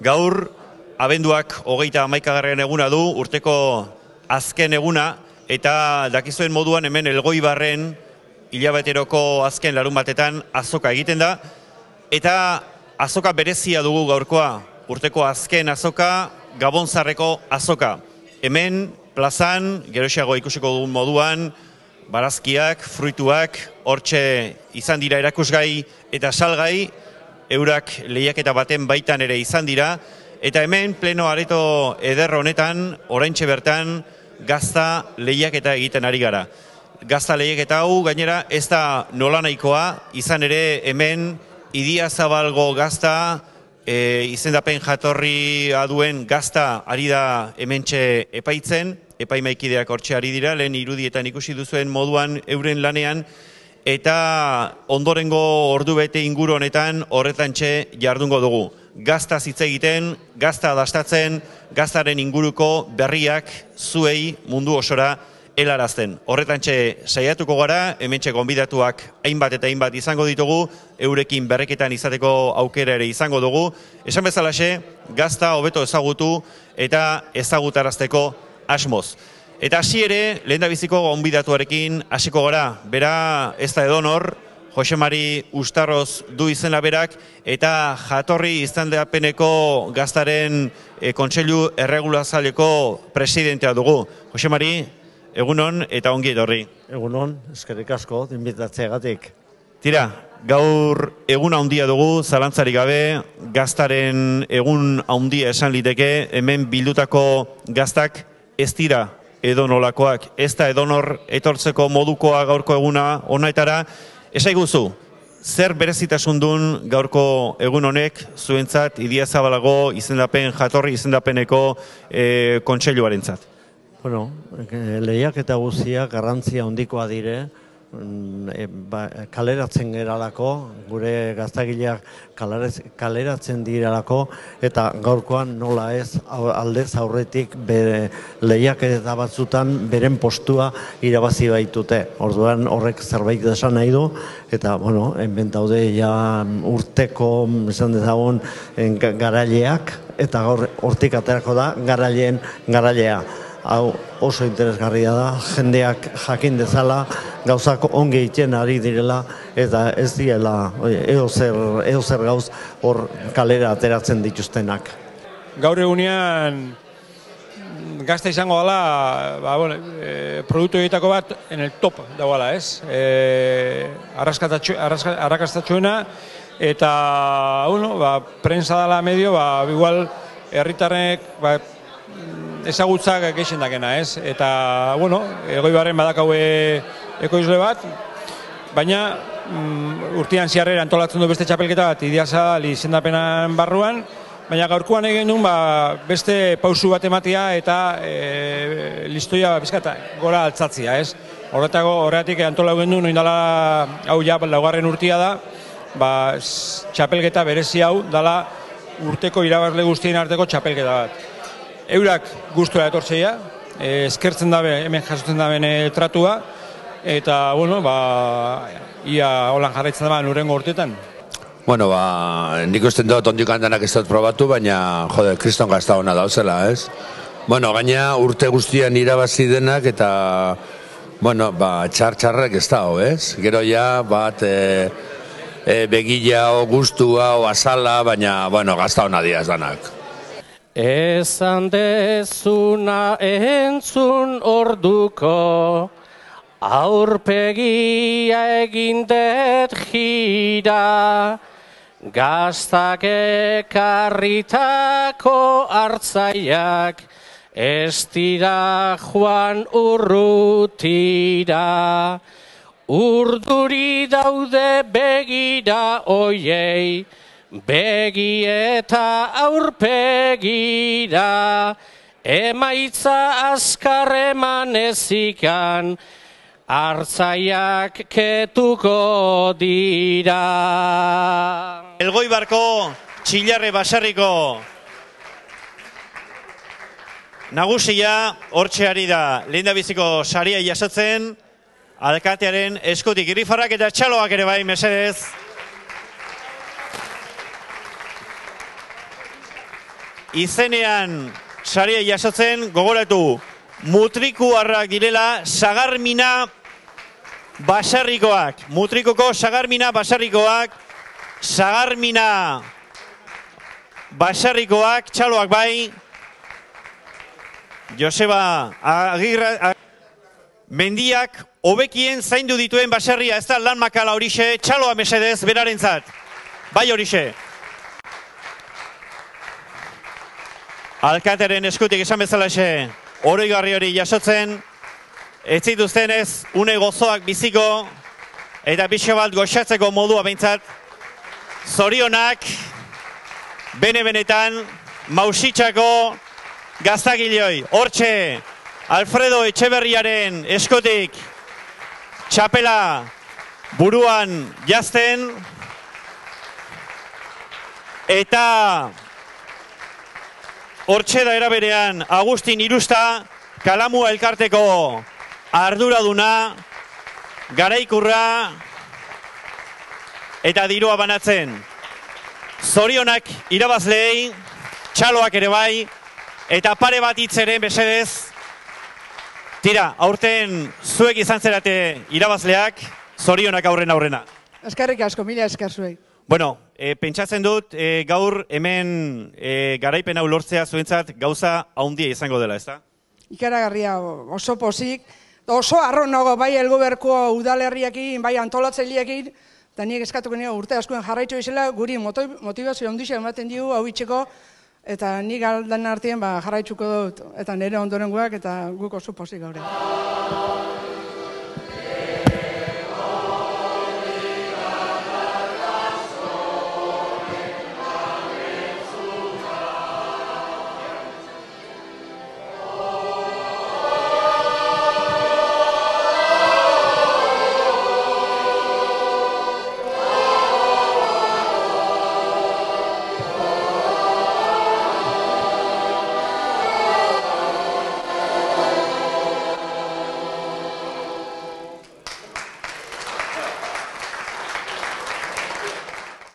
Gaur, abenduak 31. eguna du, urteko azken eguna, eta dakizuen moduan hemen Elgoibarren hilabeteroko azken larun batetan azoka egiten da, eta azoka berezia dugu gaurkoa, urteko azken azoka, Gabonzarreko azoka. Hemen, plazan, geroxeago ikusiko dugun moduan, barazkiak, fruituak, hortxe izan dira erakusgai eta salgai, eurak lehiaketa baten baitan ere izan dira, eta hemen pleno areto eder honetan, oraintxe bertan, gazta lehiaketa egiten ari gara. Gazta lehiaketa hau gainera ez da nolanahikoa, izan ere hemen Idiazabalgo gazta, izendapen jatorri duen gazta ari da hementxe epaitzen, epaimaikideak hortxe ari dira, lehen irudietan ikusi duzuen moduan euren lanean, eta ondorengo ordubete inguru honetan horretantxe jardungo dugu. Gazta hitz egiten, gazta dastatzen, gaztaren inguruko berriak zuei mundu osora helarazten. Horretantxe saiatuko gara, hementxe gonbidatuak hainbat eta hainbat izango ditugu, eurekin berreketan izateko aukera ere izango dugu. Esan bezalaxe, gazta hobeto ezagutu eta ezagutarazteko asmoz. Eta hasi ere, lehendabiziko gonbidatuarekin hasiko gara, bera ez da edonor, Jose Mari Ustarroz du izena berak, eta jatorri izendapeneko gaztaren kontseilu erregulazaleko presidentea dugu. Jose Mari, egunon eta ongi etorri. Egunon, eskerrik asko, inbitatzeagatik. Tira, gaur egun handia dugu, zalantzarik gabe, gaztaren egun handia esan liteke, hemen bildutako gaztak ez dira edonolakoak, ez da edonor etortzeko modukoa gaurko eguna honetara. Esaiguzu, zer berezitasun duen gaurko egun honek zuentzat Idiazabalago izendapen jatorri izendapeneko kontseiluarentzat? Bueno, lehiaketa guztiak garrantzia handikoa dire, kaleratzen geralako, gure gaztagileak kaleratzen direlako, eta gaurkoan nola ez aldez aurretik lehiaketa batzutan beren postua irabazi baitute. Orduan horrek zerbait esan nahi du, eta bueno, hemen daude ja urteko esan dezagun garaileak, eta gaur hortik aterako da garaileen garailea. Hau oso interesgarria da, jendeak jakin dezala, gauzak ongi egiten ari direla, eta ez diela edozer gauz hor kalera ateratzen dituztenak. Gaur egunean gazta izango dela, produktu egitako bat en el top dagoela, ez? Arrakastatxoena, eta prensa dela medio, igual herritarrek ezagutzak geixen dakena, ez? Eta, Elgoibarren badakaue ekoizle bat, baina urtean ziarrera antolatzen du beste txapelketa bat, Idiazabal izendapenan barruan, baina gaurkoan egin duen beste pausu bat ematea eta listoia bizkata gora altzatzia, ez? Horregatik antola egin duen, noindala hau ja laugarren urtia da, txapelketa berezi hau dala urteko irabazle guztien arteko txapelketa bat. Eurak gustura etortzeia, eskertzen dabe, hemen jasotzen daben tratua, eta, ia holan jarraitzen dabe nurengo urteetan. Bueno, nik usten dut ondik handanak ez dut probatu, baina, kriston gazta hona dauzela, ez? Bueno, gaina urte guztian irabazi denak, eta, txar-txarrek ez da, ez? Gero ja, begila, gustua, azala, baina, gazta hona diaz danak. Esan dezuna entzun orduko, aurpegia egin dut jira, gaztak ekarritako hartzaiak, ez dira joan urrutira, urduri daude begira oiei, begi eta aurpegira, emaitza azkar eman ezikan, hartzaiak ketuko dira. Elgoibarko Txillarre Basarriko nagusia hortxe ari da, lehendabiziko saria jasotzen, alkatearen eskutik irrifarrak eta txaloak ere bai, mesedez. izenean saria jasotzen, gogoratu, mutrikuarrak direla Sagarmina Basarrikoak. Mutrikoko Sagarmina Basarrikoak, Sagarmina Basarrikoak, txaloak bai, Joseba Agirra, mendiak hobekien zaindu dituen baserria, ez da lan makala horixe, txaloa mesedez berarentzat. Bai horixe. Alkateren eskutik esan bezalaxe, oroigarri hori jasotzen, ez zituzten ez une gozoak biziko, eta pixo bat goxatzeko modua behintzat, zorionak, bene-benetan, Mausitxako gaztagileoi. Hortxe, Alfredo Etxeberriaren eskutik, txapela buruan jazten, eta hortxe da eraberean Agustin Irusta, Kalamua elkarteko arduraduna, garaikurra eta dirua banatzen. Zorionak irabazleei, txaloak ere bai, eta pare bat hitzeren besedez. Tira, aurten zuek izan zerate irabazleak, zorionak aurrena. Eskerrik asko, mila esker zuei. Bueno, pentsatzen dut gaur hemen garaipen hau lortzea zuentzat gauza handia izango dela, ezta? Ikaragarria oso pozik, oso arro nago bai elgoberko udalerriekin, bai antolatzaileekin, eta nik eskatuko nio urte askoen jarraitu izela, guri motivazio handia ematen digu hau itxeko, eta nik aldan artean jarraitzuko dut, eta nire ondorengoak, eta guk oso pozik gaur.